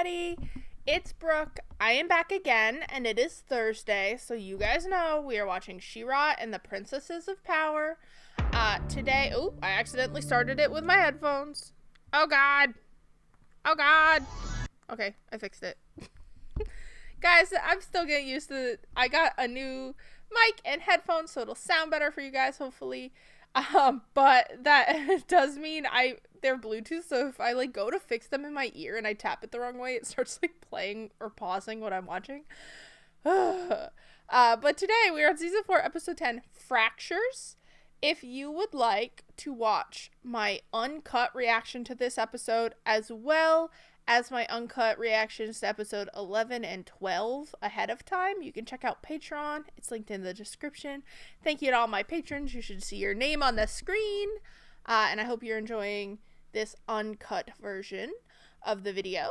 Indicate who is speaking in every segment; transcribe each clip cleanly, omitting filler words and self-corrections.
Speaker 1: everybody. It's Brooke. I am back again, and it is Thursday, so you guys know we are watching She-Ra and the Princesses of Power. Today, I accidentally started it with my headphones. Oh god. Okay, I fixed it. Guys, I'm still getting used to it. I got a new mic and headphones, so it'll sound better for you guys, hopefully. But that does mean they're Bluetooth, so if I go to fix them in my ear and I tap it the wrong way, it starts playing or pausing what I'm watching. But today we are on season 4, episode 10, Fractures. If you would like to watch my uncut reaction to this episode, as well as my uncut reactions to episode 11 and 12 ahead of time, you can check out Patreon. It's linked in the description. Thank you to all my patrons. You should see your name on the screen. And I hope you're enjoying this uncut version of the video.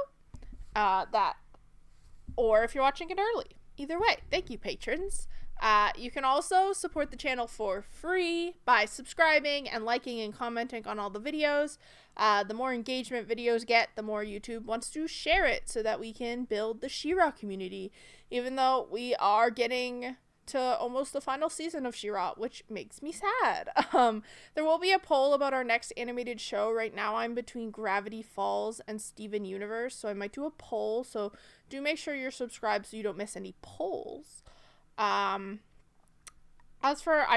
Speaker 1: Or if you're watching it early. Either way, thank you, patrons. You can also support the channel for free by subscribing and liking and commenting on all the videos. The more engagement videos get, the more YouTube wants to share it so that we can build the She-Ra community. Even though we are getting to almost the final season of She-Ra, which makes me sad. There will be a poll about our next animated show. Right now I'm between Gravity Falls and Steven Universe, so I might do a poll. So do make sure you're subscribed so you don't miss any polls. I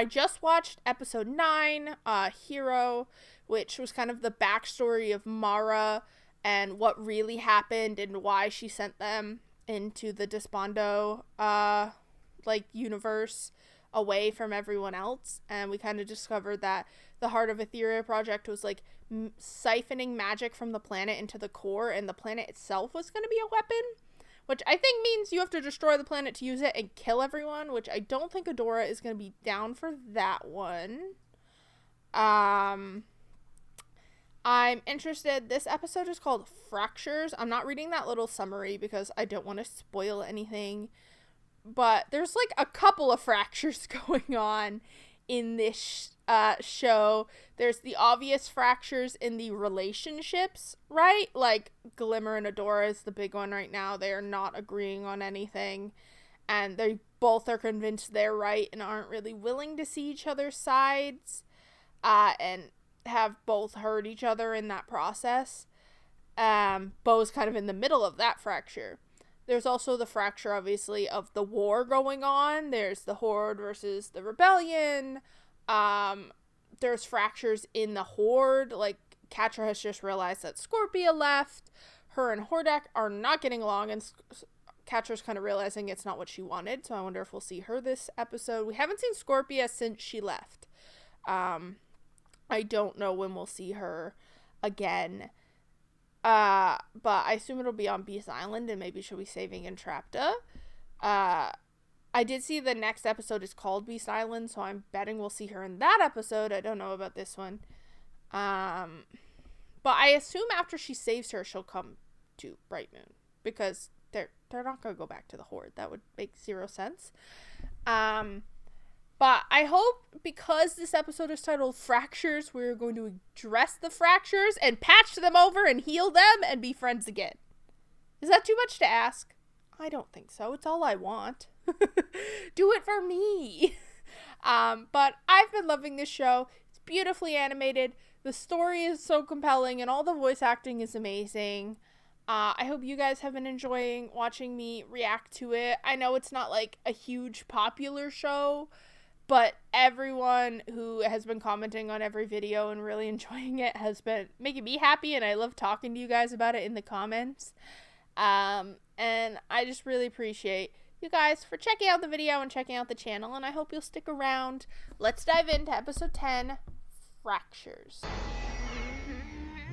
Speaker 1: just watched episode 9, Hero, which was kind of the backstory of Mara and what really happened and why she sent them into the Despondo, universe away from everyone else. And we kind of discovered that the Heart of Etheria project was, siphoning magic from the planet into the core, and the planet itself was going to be a weapon. Which I think means you have to destroy the planet to use it and kill everyone, which I don't think Adora is going to be down for that one. I'm interested. This episode is called Fractures. I'm not reading that little summary because I don't want to spoil anything. But there's, a couple of fractures going on in this show. There's the obvious fractures in the relationships, right? Glimmer and Adora is the big one right now. They are not agreeing on anything, and they both are convinced they're right and aren't really willing to see each other's sides, and have both hurt each other in that process. Bo's kind of in the middle of that fracture. There's also the fracture, obviously, of the war going on. There's the Horde versus the Rebellion. There's fractures in the Horde. Catra has just realized that Scorpia left. Her and Hordak are not getting along, and Catra's kind of realizing it's not what she wanted. So I wonder if we'll see her this episode. We haven't seen Scorpia since she left. I don't know when we'll see her again. But I assume it'll be on Beast Island, and maybe she'll be saving Entrapta. I did see the next episode is called Beast Island, so I'm betting we'll see her in that episode. I don't know about this one. But I assume after she saves her, she'll come to Bright Moon, because they're not gonna go back to the Horde. That would make zero sense. But I hope, because this episode is titled Fractures, we're going to address the fractures and patch them over and heal them and be friends again. Is that too much to ask? I don't think so. It's all I want. Do it for me. But I've been loving this show. It's beautifully animated. The story is so compelling, and all the voice acting is amazing. I hope you guys have been enjoying watching me react to it. I know it's not a huge popular show, but everyone who has been commenting on every video and really enjoying it has been making me happy, and I love talking to you guys about it in the comments. And I just really appreciate you guys for checking out the video and checking out the channel, and I hope you'll stick around. Let's dive into episode 10, Fractures.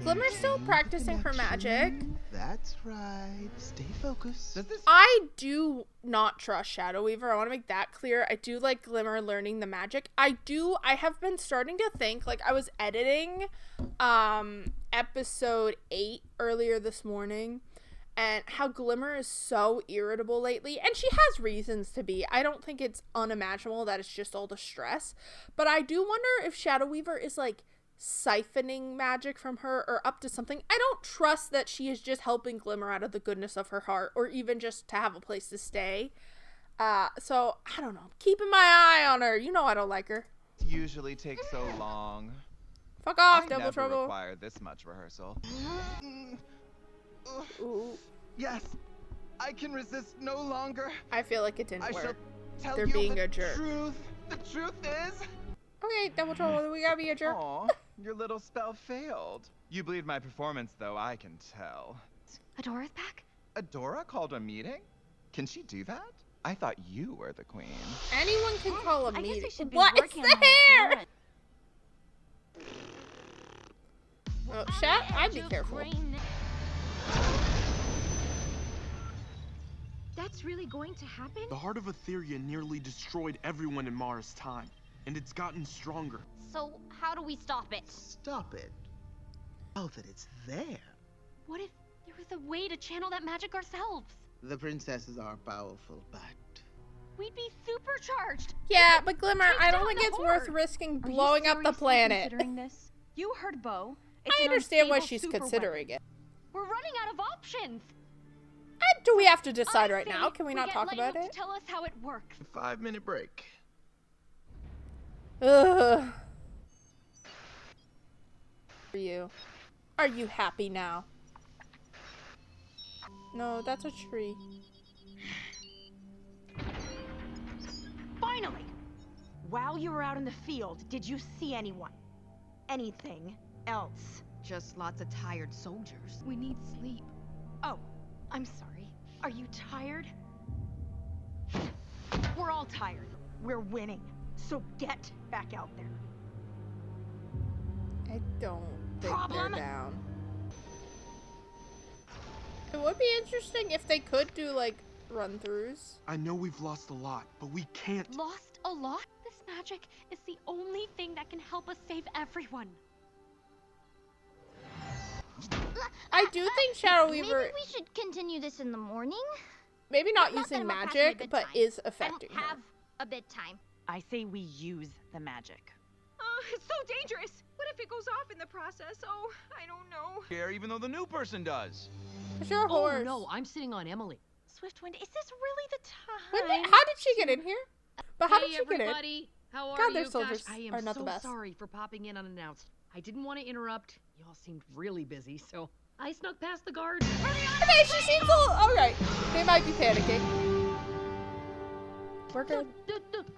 Speaker 1: Glimmer's still practicing her magic.
Speaker 2: That's right. Stay focused.
Speaker 1: I do not trust Shadow Weaver. I want to make that clear. I do like Glimmer learning the magic. I have been starting to think, I was editing episode 8 earlier this morning, and how Glimmer is so irritable lately, and she has reasons to be. I don't think it's unimaginable that it's just all the stress, but I do wonder if Shadow Weaver is siphoning magic from her or up to something. I don't trust that she is just helping Glimmer out of the goodness of her heart or even just to have a place to stay. So, I don't know. I'm keeping my eye on her. You know I don't like her.
Speaker 2: Usually takes so long.
Speaker 1: Fuck off,
Speaker 2: I
Speaker 1: Double
Speaker 2: never
Speaker 1: Trouble.
Speaker 2: require this much rehearsal.
Speaker 1: Ooh.
Speaker 2: Yes, I can resist no longer.
Speaker 1: I feel like it didn't
Speaker 2: I shall
Speaker 1: work.
Speaker 2: tell
Speaker 1: They're
Speaker 2: you
Speaker 1: being
Speaker 2: the
Speaker 1: a jerk.
Speaker 2: truth. The truth is...
Speaker 1: Okay, Double Trouble, we gotta be a jerk.
Speaker 2: Aw, your little spell failed. You believed my performance, though, I can tell.
Speaker 3: Adora's back?
Speaker 2: Adora called a meeting? Can she do that? I thought you were the queen.
Speaker 1: Anyone can call a
Speaker 3: I guess
Speaker 1: meeting.
Speaker 3: we should be
Speaker 1: What is
Speaker 3: working
Speaker 1: the
Speaker 3: on that
Speaker 1: hair? Oh, chat, I'd be careful.
Speaker 3: That's really going to happen?
Speaker 4: The heart of Etheria nearly destroyed everyone in Mara's time, and it's gotten stronger.
Speaker 3: So, how do we stop it?
Speaker 5: Stop it. Now that it's there.
Speaker 3: What if there was a way to channel that magic ourselves?
Speaker 5: The princesses are powerful, but
Speaker 3: We'd be supercharged.
Speaker 1: Yeah, but Glimmer,
Speaker 3: Take
Speaker 1: I don't
Speaker 3: down
Speaker 1: think
Speaker 3: the
Speaker 1: it's
Speaker 3: horde.
Speaker 1: worth risking
Speaker 6: Are you
Speaker 1: blowing up the
Speaker 6: seriously
Speaker 1: planet.
Speaker 6: considering this? You heard Bo.
Speaker 1: I understand why she's considering it.
Speaker 3: We're running out of options.
Speaker 1: Do we have to decide
Speaker 3: I
Speaker 1: right
Speaker 3: say
Speaker 1: now? Can we not
Speaker 3: get
Speaker 1: talk about
Speaker 3: Lightning
Speaker 1: it?
Speaker 3: to tell us how it works.
Speaker 5: 5-minute break.
Speaker 1: Ugh. Are you happy now? No, that's a tree.
Speaker 6: Finally! While you were out in the field, did you see anyone? Anything else?
Speaker 7: Just lots of tired soldiers.
Speaker 6: We need sleep. Oh, I'm sorry. Are you tired? We're all tired. We're winning. So get back out there.
Speaker 1: I don't think
Speaker 6: Problem?
Speaker 1: they're down. It would be interesting if they could do, like, run-throughs.
Speaker 4: I know we've lost a lot, but we can't.
Speaker 3: Lost a lot? This magic is the only thing that can help us save everyone.
Speaker 1: I do think Shadow Weaver,
Speaker 8: Maybe we should continue this in the morning.
Speaker 1: maybe not
Speaker 8: Not that
Speaker 1: using
Speaker 8: I'm not passing a
Speaker 1: magic,
Speaker 8: good
Speaker 1: but
Speaker 8: time.
Speaker 1: is
Speaker 8: I don't
Speaker 1: affecting her.
Speaker 8: have a bedtime.
Speaker 6: I say we use the magic.
Speaker 9: It's so dangerous. What if it goes off in the process? Oh, I don't know.
Speaker 2: Care even though the new person does.
Speaker 1: It's your
Speaker 7: Oh
Speaker 1: horse.
Speaker 7: no, I'm sitting on Emily.
Speaker 6: Swiftwind, is this really the
Speaker 1: When
Speaker 6: time?
Speaker 1: did- how did she get in here? But how
Speaker 7: Hey
Speaker 1: did she get in?
Speaker 7: everybody, how are
Speaker 1: God,
Speaker 7: you?
Speaker 1: their soldiers
Speaker 7: Gosh, I am
Speaker 1: are not
Speaker 7: so
Speaker 1: the best.
Speaker 7: sorry for popping in unannounced. I didn't want to interrupt. Y'all seemed really busy, so I snuck past the guard.
Speaker 1: Okay, she seems a little... Alright, they might be panicking. We're good.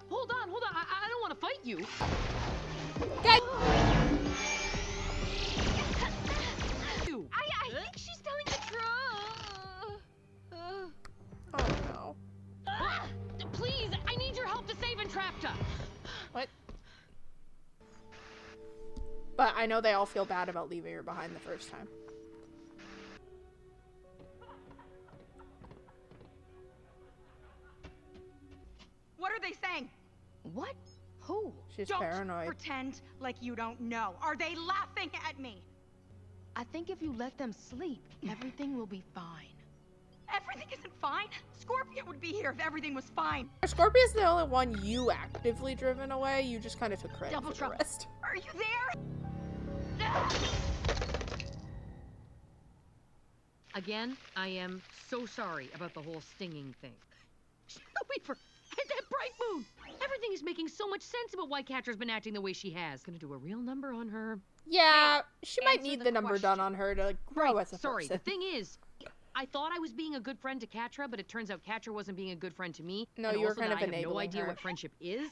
Speaker 7: Hold on. I don't want to fight you.
Speaker 1: Guys,
Speaker 3: I think she's telling the truth.
Speaker 1: oh no.
Speaker 7: Please, I need your help to save Entrapta.
Speaker 1: What? But I know they all feel bad about leaving her behind the first time.
Speaker 6: What are they saying?
Speaker 7: What? Who?
Speaker 1: She's
Speaker 6: Don't
Speaker 1: paranoid.
Speaker 6: pretend like you don't know. Are they laughing at me?
Speaker 7: I think if you let them sleep, everything will be fine.
Speaker 6: Everything isn't fine. Scorpio would be here if everything was fine.
Speaker 1: Scorpia's the only one you actively driven away. You just kind of took credit
Speaker 3: Double
Speaker 1: for the
Speaker 3: trouble.
Speaker 1: rest.
Speaker 6: Are you there?
Speaker 7: Again, I am so sorry about the whole stinging thing. Weaver, and that bright moon! Everything is making so much sense about why Catra's been acting the way she has. Gonna do a real number on her.
Speaker 1: Yeah, she might
Speaker 3: answer
Speaker 1: need
Speaker 3: the
Speaker 1: the number done
Speaker 3: question.
Speaker 1: on her to grow as a
Speaker 7: Sorry,
Speaker 1: person.
Speaker 7: the thing is, I thought I was being a good friend to Catra, but it turns out Catra wasn't being a good friend to me.
Speaker 1: No,
Speaker 7: and
Speaker 1: you were
Speaker 7: also
Speaker 1: kind
Speaker 7: that
Speaker 1: of
Speaker 7: I have no
Speaker 1: enabling
Speaker 7: idea
Speaker 1: her.
Speaker 7: what friendship is.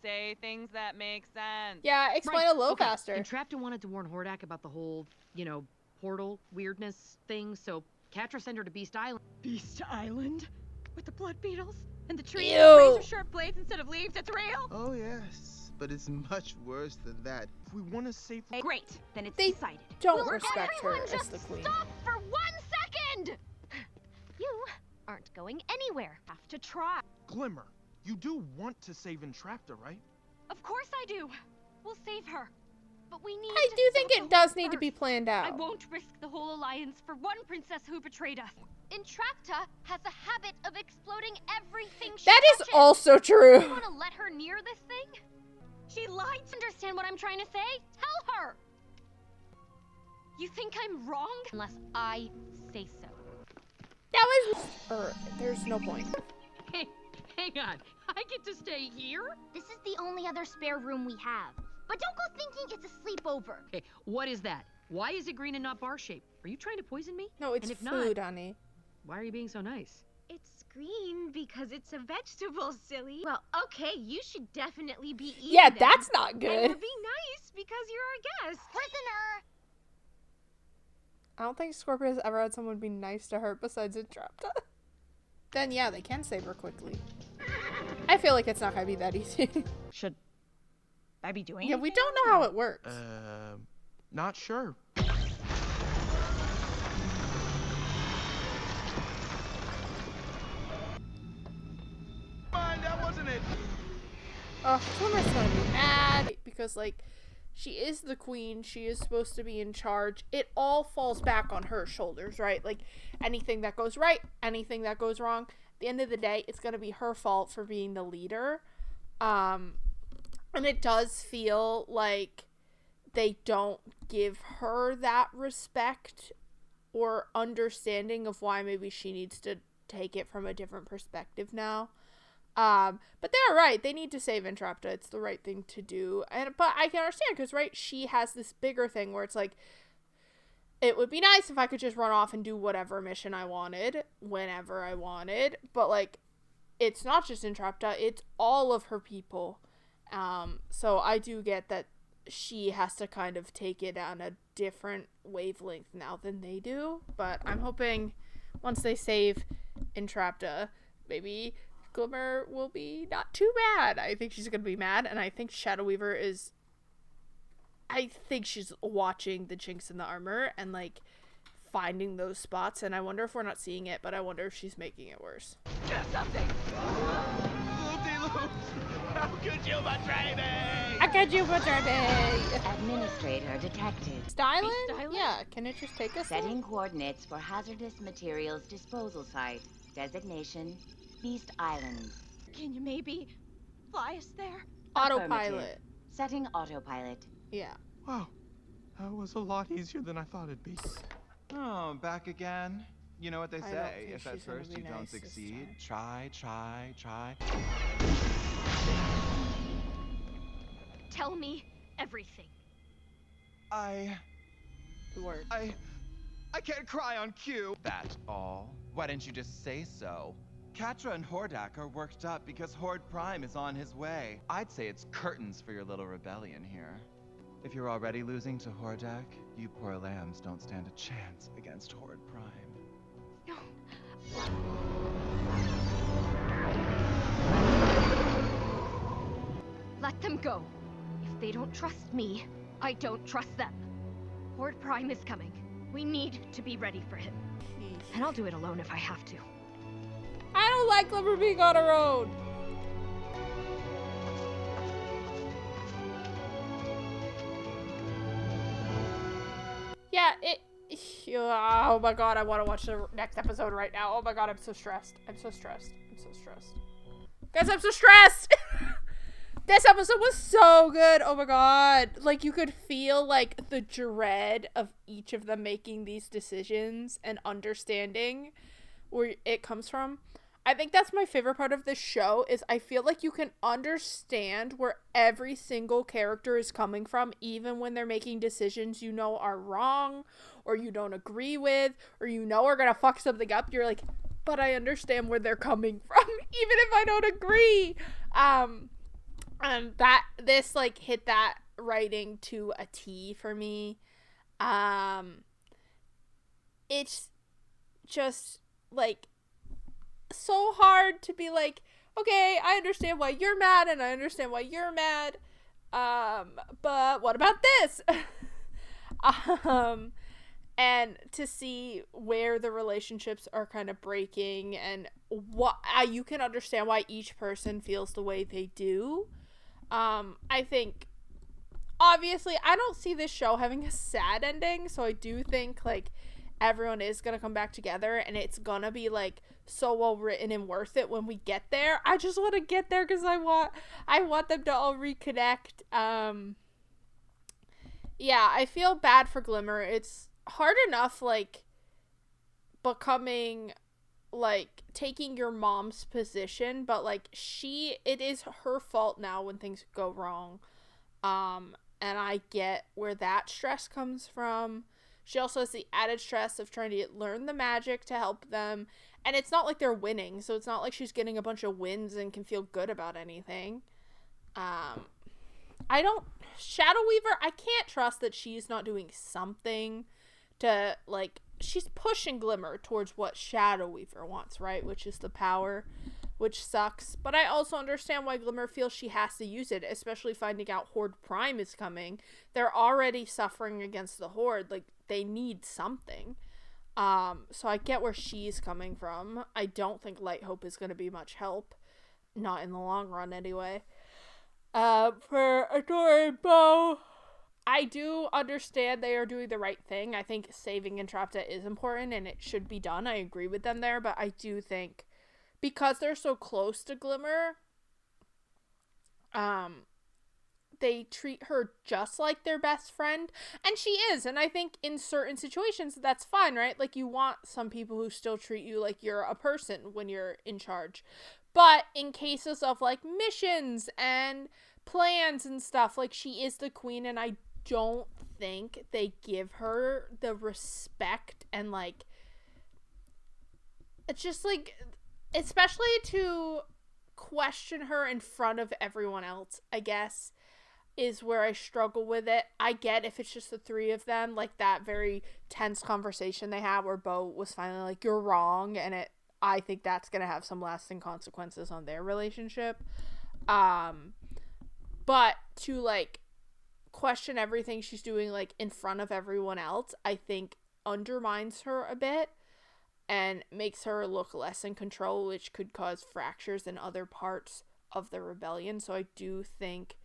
Speaker 9: Say things that make sense.
Speaker 1: Yeah, explain a little faster.
Speaker 7: Entrapta wanted to warn Hordak about the whole, portal weirdness thing, so Catra sent her to Beast Island.
Speaker 9: Beast Island? With the blood beetles? And the trees
Speaker 1: Ew.
Speaker 9: with razor-sharp blades instead of leaves? That's real?
Speaker 5: Oh, yes. But it's much worse than that.
Speaker 4: If we want to save.
Speaker 6: Great. Then it's
Speaker 1: They
Speaker 6: decided.
Speaker 1: Don't
Speaker 3: Will
Speaker 1: respect her
Speaker 3: everyone
Speaker 1: as
Speaker 3: just
Speaker 1: the queen.
Speaker 3: Stop for 1 second! You aren't going anywhere.
Speaker 6: Have to try.
Speaker 4: Glimmer, you do want to save Entrapta, right?
Speaker 3: Of course I do. We'll save her. But we need
Speaker 1: I
Speaker 3: to
Speaker 1: do think
Speaker 3: stop
Speaker 1: it
Speaker 3: the
Speaker 1: does
Speaker 3: whole
Speaker 1: need to be
Speaker 3: curse.
Speaker 1: planned
Speaker 3: I
Speaker 1: out.
Speaker 3: won't risk the whole alliance for one princess who betrayed us. Entrapta has a habit of exploding everything she
Speaker 1: That is
Speaker 3: touches.
Speaker 1: also
Speaker 3: You
Speaker 1: true.
Speaker 3: want to let her near this thing? She lied. Understand what I'm trying to say? Tell her. You think I'm wrong? Unless I say so.
Speaker 1: That was... there's no point.
Speaker 7: Hey, hang on. I get to stay here?
Speaker 8: This is the only other spare room we have. But don't go thinking it's a sleepover.
Speaker 7: Okay, what is that? Why is it green and not bar-shaped? Are you trying to poison me?
Speaker 1: No, it's
Speaker 7: And if
Speaker 1: food,
Speaker 7: not,
Speaker 1: honey.
Speaker 7: why are you being so nice?
Speaker 9: It's green because it's a vegetable, silly. Well, okay, you should definitely be eating
Speaker 1: Yeah,
Speaker 9: them.
Speaker 1: that's not
Speaker 9: And
Speaker 1: good.
Speaker 9: we're being nice because you're our guest.
Speaker 8: Prisoner!
Speaker 1: I don't think Scorpio has ever had someone be nice to her besides Entrapta. Then yeah, they can save her quickly. I feel like it's not gonna be that easy.
Speaker 6: Should I be doing
Speaker 1: Yeah, we
Speaker 6: anything?
Speaker 1: don't know how it works.
Speaker 4: Not sure.
Speaker 2: Fine, that wasn't it.
Speaker 1: Oh, Summer's gonna be mad because, like, she is the queen. She is supposed to be in charge. It all falls back on her shoulders, right? Like, anything that goes right, anything that goes wrong. At the end of the day, it's gonna be her fault for being the leader. And it does feel like they don't give her that respect or understanding of why maybe she needs to take it from a different perspective now. But they're right. They need to save Entrapta. It's the right thing to do. But I can understand because, right, she has this bigger thing where it's like, it would be nice if I could just run off and do whatever mission I wanted, whenever I wanted. But, like, it's not just Entrapta. It's all of her people. So I do get that she has to kind of take it on a different wavelength now than they do. But I'm hoping once they save Entrapta, maybe Glimmer will be not too mad. I think she's gonna be mad, and I think Shadow Weaver is... I think she's watching the chinks in the armor and, like, finding those spots, and I wonder if we're not seeing it, but I wonder if she's making it worse.
Speaker 2: Do something. Loop-de-loops. How could you betray me?
Speaker 1: How could you betray me?
Speaker 10: Administrator detected.
Speaker 1: Styling?
Speaker 6: Styling?
Speaker 1: Yeah, can it just take us there?
Speaker 10: Setting coordinates for hazardous materials disposal site. Designation, Beast Island.
Speaker 6: Can you maybe fly us there?
Speaker 1: Autopilot.
Speaker 10: Affirmative. Setting autopilot.
Speaker 1: Yeah.
Speaker 4: Wow, that was a lot easier than I thought it'd be.
Speaker 2: Oh, back again? You know what they
Speaker 1: I don't
Speaker 2: say,
Speaker 1: think
Speaker 2: if at
Speaker 1: she's gonna
Speaker 2: first
Speaker 1: be
Speaker 2: you don't
Speaker 1: nice this
Speaker 2: succeed,
Speaker 1: time.
Speaker 2: try.
Speaker 3: Tell me everything.
Speaker 2: I
Speaker 1: Word.
Speaker 2: can't cry on cue. That all? Why didn't you just say so? Katra and Hordak are worked up because Horde Prime is on his way. I'd say it's curtains for your little rebellion here. If you're already losing to Hordak, you poor lambs don't stand a chance against Horde Prime.
Speaker 3: Let them go. If they don't trust me, I don't trust them. Horde Prime is coming. We need to be ready for him. And I'll do it alone if I have to.
Speaker 1: I don't like Glimmer being on her own. Yeah, oh my god, I want to watch the next episode right now. Oh my god, I'm so stressed. Guys, I'm so stressed! This episode was so good. Oh my god. Like, you could feel, like, the dread of each of them making these decisions and understanding where it comes from. I think that's my favorite part of this show is I feel like you can understand where every single character is coming from, even when they're making decisions you know are wrong or you don't agree with or you know are gonna fuck something up. You're like, but I understand where they're coming from, even if I don't agree. And this like hit that writing to a T for me. It's just like so hard to be like, okay, I understand why you're mad and I understand why you're mad. But what about this? And to see where the relationships are kind of breaking and what you can understand why each person feels the way they do. I think obviously I don't see this show having a sad ending, so I do think like everyone is gonna come back together and it's gonna be like so well written and worth it when we get there. I just want to get there because I want them to all reconnect. Yeah, I feel bad for Glimmer. It's hard enough, like, becoming, like, taking your mom's position, but, like, it is her fault now when things go wrong. And I get where that stress comes from. She also has the added stress of trying to learn the magic to help them. And it's not like they're winning, so it's not like she's getting a bunch of wins and can feel good about anything. Shadow Weaver, I can't trust that she's not doing something to, like, she's pushing Glimmer towards what Shadow Weaver wants, right? Which is the power, which sucks. But I also understand why Glimmer feels she has to use it, especially finding out Horde Prime is coming. They're already suffering against the Horde. Like, they need something. So I get where she's coming from. I don't think Light Hope is going to be much help. Not in the long run, anyway. For Adore and Bo, I do understand they are doing the right thing. I think saving Entrapta is important and it should be done. I agree with them there, but I do think because they're so close to Glimmer, they treat her just like their best friend, and she is, and I think in certain situations that's fine, right? Like, you want some people who still treat you like you're a person when you're in charge, but in cases of, like, missions and plans and stuff, like, she is the queen, and I don't think they give her the respect and, like, it's just, like, especially to question her in front of everyone else, I guess, is where I struggle with it. I get if it's just the three of them, like that very tense conversation they had where Bo was finally like, you're wrong, and I think that's gonna have some lasting consequences on their relationship. But to, like, question everything she's doing, like, in front of everyone else, I think undermines her a bit and makes her look less in control, which could cause fractures in other parts of the rebellion. So I do think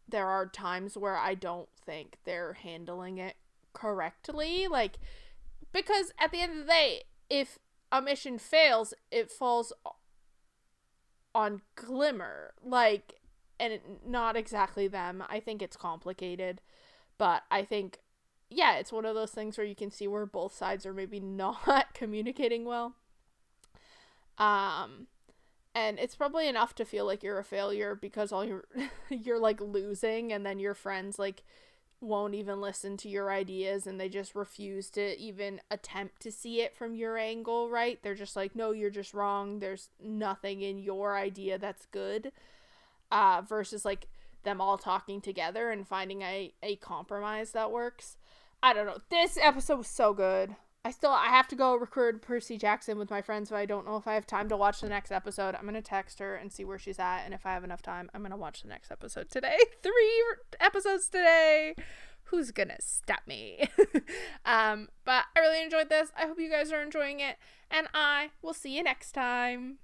Speaker 1: there are times where I don't think they're handling it correctly, like, because at the end of the day, if a mission fails, it falls on Glimmer, like, and not exactly them. I think it's complicated, but I think, yeah, it's one of those things where you can see where both sides are maybe not communicating well. And it's probably enough to feel like you're a failure because you're like losing, and then your friends, like, won't even listen to your ideas and they just refuse to even attempt to see it from your angle, right? They're just like, no, you're just wrong. There's nothing in your idea that's good. Versus, like, them all talking together and finding a compromise that works. I don't know. This episode was so good. I have to go record Percy Jackson with my friends, so I don't know if I have time to watch the next episode. I'm going to text her and see where she's at, and if I have enough time, I'm going to watch the next episode today. 3 episodes today. Who's going to stop me? But I really enjoyed this. I hope you guys are enjoying it, and I will see you next time.